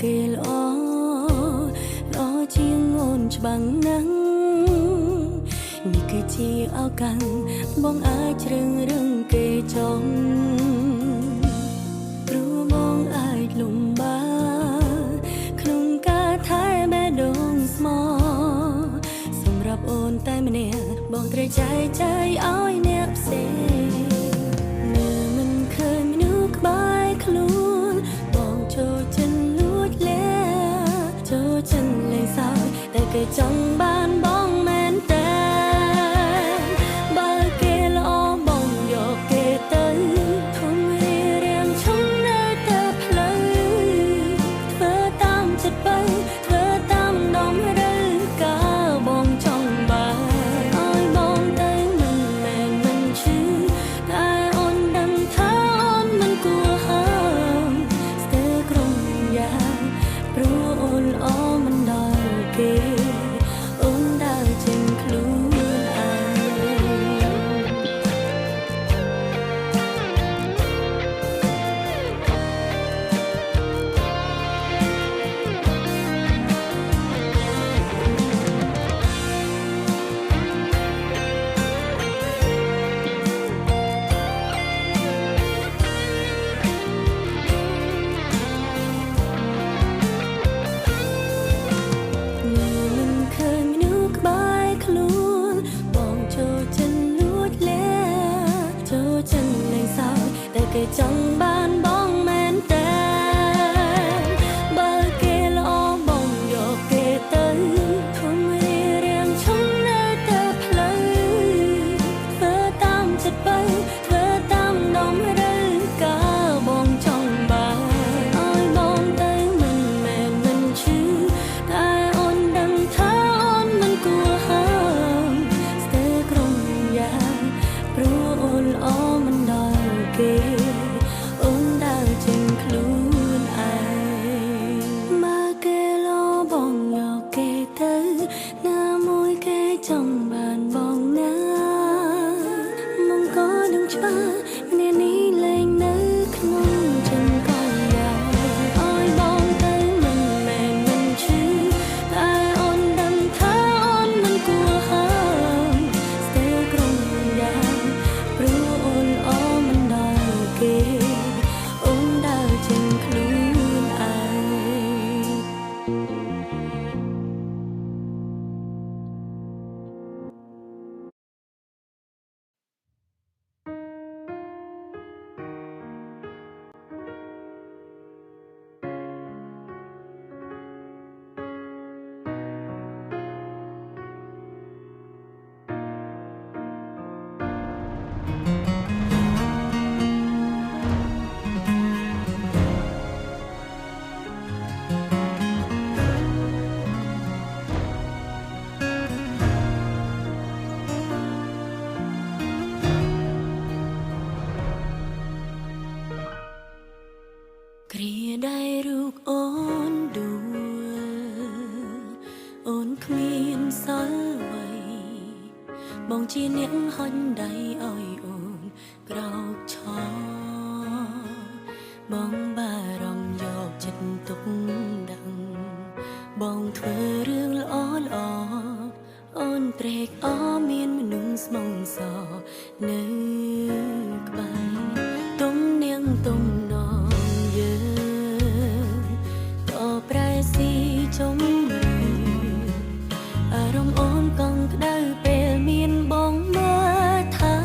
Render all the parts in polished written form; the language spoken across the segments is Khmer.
គេល្អជាងអូនច្បាំងណាស់នេះគឺជាឱកាសបងអាចជ្រើសរើសគេចង់ព្រោះបងអាចលំបាកក្នុងការថែបេះដូងស្មោសម្រាប់អូនតែម្នាក់បងត្រូវចែកចាយឲ្យអ្នកផ្សេងនៅមិនឃើញមនុស្សក្បែរខ្លួនបងចូលចិត្តលួចលាចូលចិត្តលេងសើចតែគេចង់បានបងមែនតើបើគេល្អបងយកគេទៅធំរៀរៀងឈុំនៅតែផ្លូវធ្វើតាមចិត្តបើធ្វើតាមដងរើកាបងចង់បានឲ្យបងទៅមិនឈឺតែអូនដឹងថាអូនមិនគួរហើមស្ទើរក្រុមយ៉ាងព្រោះអូនល្អមិនដល់គេអូនដើរចេញខ្លួនឯងមិនឃើញមនុស្សក្បែរខ្លួនបងចូលចិត្តលួចលាចូលចិត្តលេងសើចតែគេចង់បានបងមែនតើបើគេល្អបងយកគេទៅធំរៀរៀងឈុំនៅតែផ្លូវធ្វើតាមចិត្តបើធ្វើតាមដងរើកាបងចង់បានឲ្យបងទៅមិនឈឺតែអូនដឹងថាអូនមិនគួរហើមស្ទើរក្រុមយ៉ាងព្រោះអូនល្អមិនដល់គេអូនដើរចេញខ្លួនឯងមកគេល្អបងយកគេទៅណាមួយគេចង់បានបងណាមកក៏ដឹងច្បាស់គ្នានេះលែងនៅក្នុងចិត្តក៏យ៉ាងឲ្យបងទៅមិនឈឺតែអូនដឹងថាអូនមិនគួរហើមស្ទើរក្រុមយ៉ាងព្រោះអូនល្អមិនដល់គេអូនដើរចេញខ្លួនឯង គ្រាដែលរូបអូនដួលអូនគ្មានសល់អ្វីបងជាអ្នកហុញដៃឲ្យអូនក្រោកឈរបងបារម្ភយកចិត្តទុកដឹងបងធ្វើរឿងល្អអូនត្រេកអរមានមនុស្សស្មងសនៅក្បែរទុំនាងទុំនងយើងក៏ប្រែស៊ីជុំរឿងអារម្មណ៍អូនកង់ក្ដៅពេលមានបងមើលថែ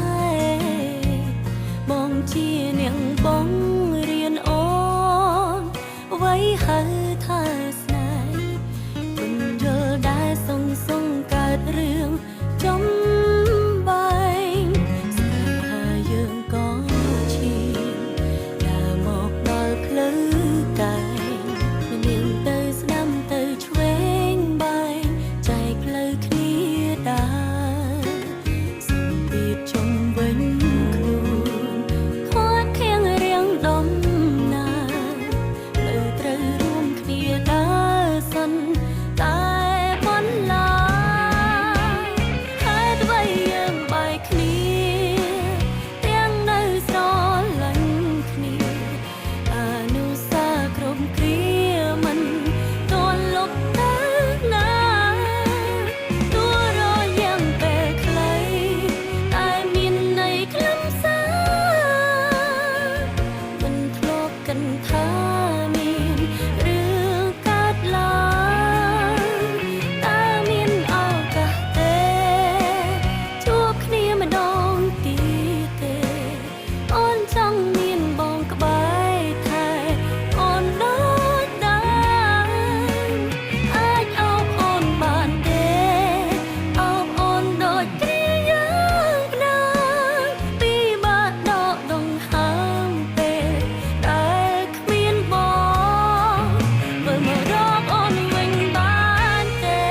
បងជានាងបងរៀនអូនអ្វីហៅថាស្នេហ៍មិនយល់ដែរសងកើតរឿងចំ กันท่ามีนหรือกัดลายตามีนเอากะเตจูบគ្នាម្ដងទីទេអូនចង់មានបងក្បែរថែអូនដូចដែរអាចអោបអូនបានទេអោបអូនដូចគ្រាយ៉ាងណាពីបាក់ដកដងហើមពេលដែលគ្មានបងមើលមករកអូនវិញបានទេ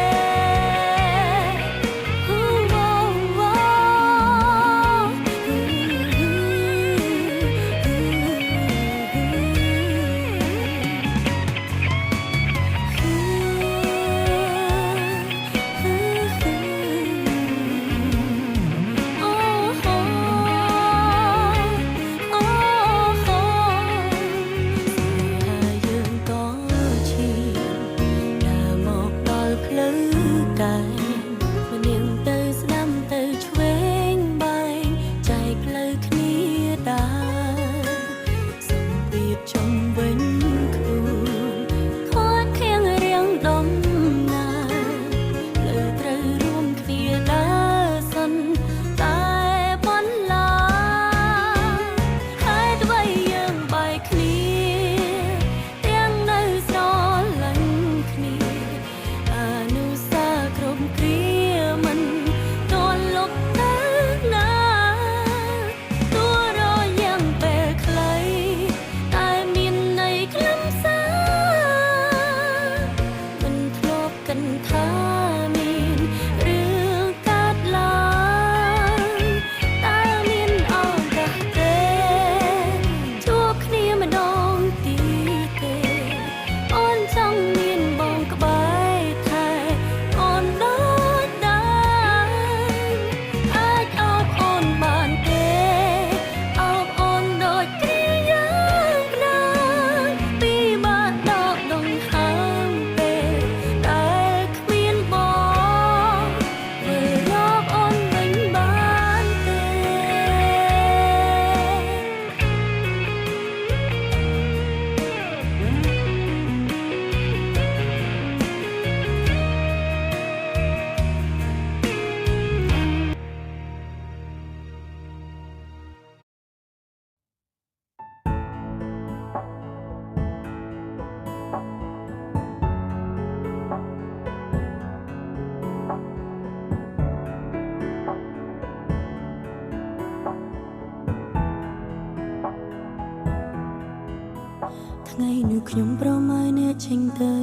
ថ្ងៃនោះខ្ញុំប្រម៉ែអ្នកចេញទៅ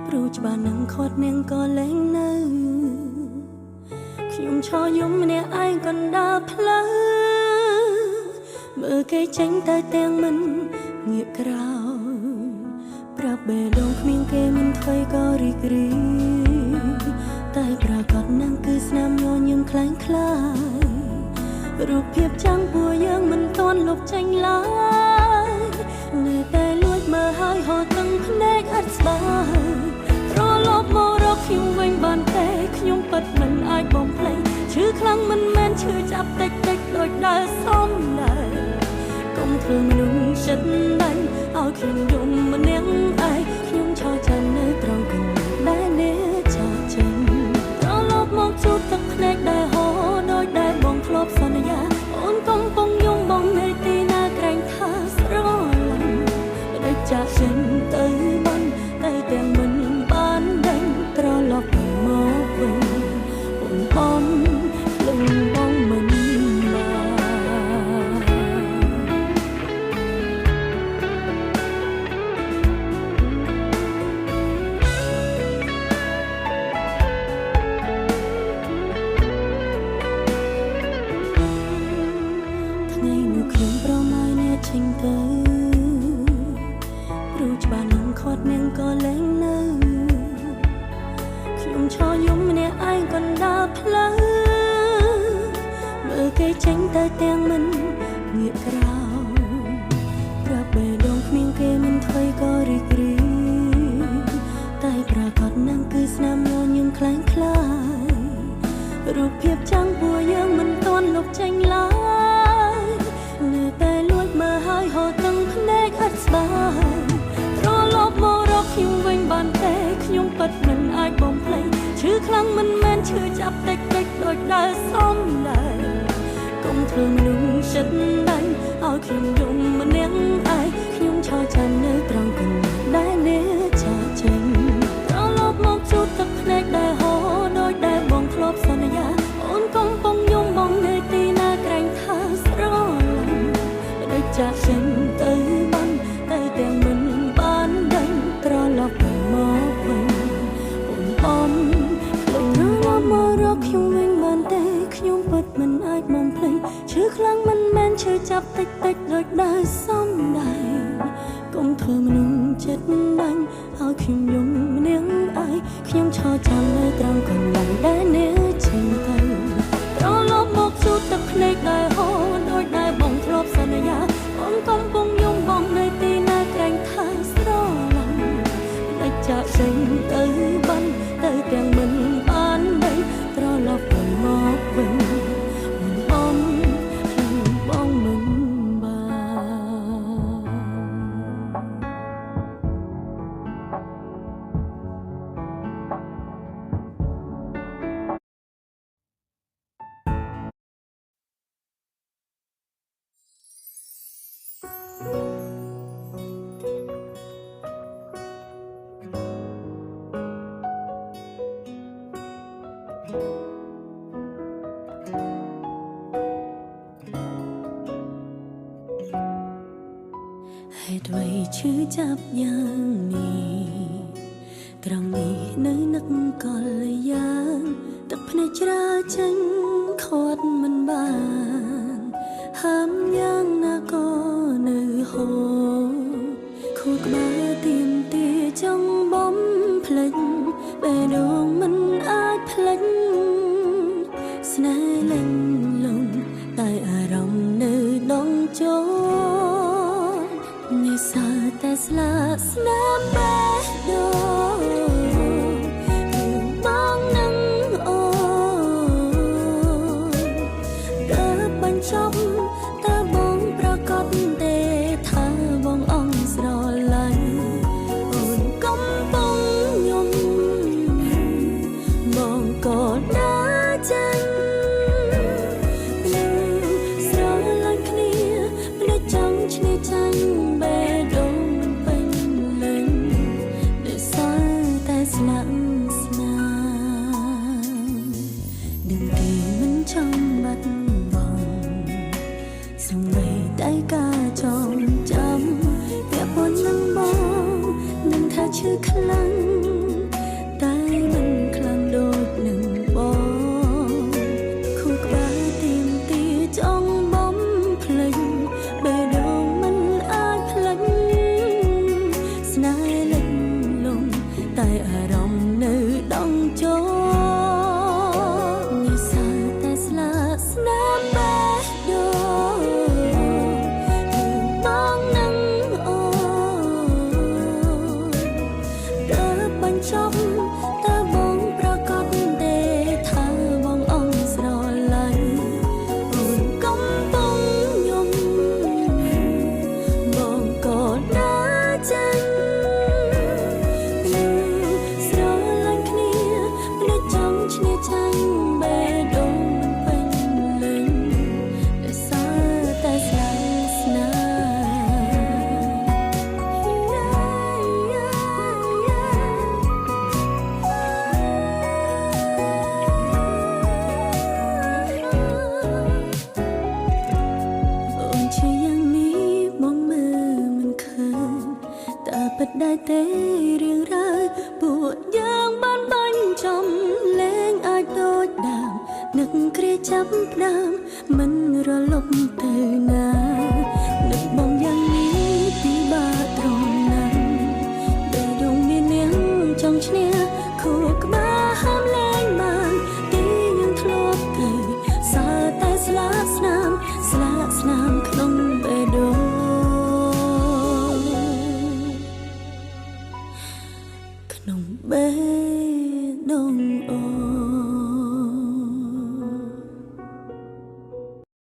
ព្រោះច្បាស់នឹងខាត់នាងក៏លែងនៅខ្ញុំឈរយំម្នាក់ឯងកណ្ដាលផ្លូវមើលគេចេញទៅទាំងមិនងាកក្រោយប្រាប់បេះដូងគ្មានគេមិនថ្មីក៏រីករាយតែប្រកាសនឹងគឺស្នាមញញឹមខ្លាំងខ្លាយរូបភាពចាំងពួកយើងមិនទាន់លុបចេញឡើយនៅតែលួចមើលហើយហត់ទាំងភ្នែកអត់ស្បើយត្រឡប់មករកខ្ញុំវិញបានទេខ្ញុំពិតមិនអាចបំភ្លេចឈឺខ្លាំងមិនមែនឈឺចាប់តិចតិចដូចដើរសំដែរកុំធ្វើមនុស្សចិត្តដាច់ឲ្យខ្ញុំយំម្នាក់ឯងខ្ញុំឈរចាំនៅត្រង់កន្លែងដែលអ្នកចោលចេញត្រឡប់មកជួបទឹកភ្នែកដែលហូរដោយដែលបងធ្លាប់សន្យាអូនកំពុងយំបងនៅទីណាក្រែងថាស្រឡាញ់តែចាក់ចេញទៅបានតែទាំងមិនបានដេញត្រឡប់មកវិញបងបងលំបងមិនចេញទៅព្រោះច្បាស់នឹងខាត់នាងក៏លែងនៅខ្ញុំឈរយំម្នាក់ឯងកណ្ដាលផ្លូវមើលគេចេញទៅទាំងមិនងាកក្រោយប្រាប់បេះដូងគ្មានគេមិនថ្មីក៏រីករាយតែប្រកាសនឹងគឺស្នាមញញឹមខ្លាំងខ្លាយរូបភាពចាំងពួកយើងមិនទាន់លុបចេញឡើយនៅតែលួចមើលហើយហត់ ដូចដែលសំដែងកុំធ្វើមនុស្សចិត្តដាច់ឲ្យខ្ញុំយំម្នាក់ឯងខ្ញុំឈរចាំនៅត្រង់កន្លែងដែលអ្នកចាចេញត្រឡប់មកជួបទឹកភ្នែកដែលហូរដូចដែលបងធ្លាប់សន្យាអូនកំពុងយំបងនៅទីណាក្រែងថាស្រឡាញ់ដូចចាចេញទៅបានទៅទាំងមិនបានដឹងត្រឡប់មកវិញអូនត្រឡប់មករកខ្ញុំវិញបានទេខ្ញុំពិតមិនអាចបំភ្លេចឈឺខ្លាំងមិនមែនឈឺចាប់តិចតិចដូចដែលសំដែងកុំធ្វើមនុស្សចិត្តបាញ់ឲ្យខ្ញុំយំម្នាក់ឯងខ្ញុំឈរចាំនៅត្រង់កន្លែងដែលអ្នកចេញទៅត្រឡប់មកជួបទឹកភ្នែកដែលហូរដូចដែលបងធ្លាប់សន្យាអូនកំពុងយំបងនៅទីណាក្រែងថាស្រឡាញ់តែចាក់ចេញទៅបានទៅទាំងមិនបានដឹងត្រឡប់មកវិញបងបងមិនបានហេតុអ្វីឈឺចាប់យ៉ាងនេះត្រង់នេះនៅនឹកកលយ៉ាងទឹកភ្នែកច្រាចេញខាត់មិនបានហាមយ៉ាងណាក៏នៅហូរខួរក្បាលទៀមទាចង់បំភ្លេចបេះដូងមិនអាចភ្លេចស្នេហ៍លេងលងតែអារម្មណ៍នៅដងចោនេះសើតែស្លាកស្នាមបេះដូងបងនឹងអូនតើបញ្ចប់តើបងប្រកបទេថាបងអងស្រឡាញ់អូនកំពុងយំបងក៏ដើរចេញស្រឡាញ់គ្នាមិនចង់ឈ្នះចាញ់បេះដូងមិនពេញលេញដោយសារតែស្លាប់ស្នាមដឹងទេមិនចង់បាត់បង់សូម្បីតែការចងចាំពាក់ព័ន្ធនឹងបងនឹងថាឈឺខ្លាំងតែមិនខ្លាំងដូចនឹងបងខួរក្បាលទៀមទាចង់បំភ្លេចបេះដូងមិនអាចភ្លេចស្នេហ៍លិចលង់តែអារម្មណ៍នៅដងចោនេះសើតែស្លាកស្នាមបេះដូងបងនឹងអូនតើបញ្ចប់តើបងប្រកបទេថាបងអងស្រឡាញ់អូនកំពុងយំបងក៏ដើរចេញស្រឡាញ់គ្នាមិនចង់ឈ្នះចាញ់បេះដូងមិនពេញលេញដោយសារតែស្លាប់ស្នាមអូនជាយ៉ាងនេះបងមើលមិនឃើញតែពិតដែរទេរឿងរ៉ាវពួកយ៉ាងបានបាញ់ចំលែងអាចដូចដើមនឹកគ្រាចាប់ផ្ដើមមិនរលប់ទៅណានឹកបងយ៉ាងនេះពិបាកត្រង់ណាស់បេះដូងមាននាងចង់ឈ្នះខួរក្បាលហាមលែងបានទីយើងធ្លាប់ទៅសើតែស្លាកស្នាមក្នុងបេះដូងក្នុងបេះដូងអូ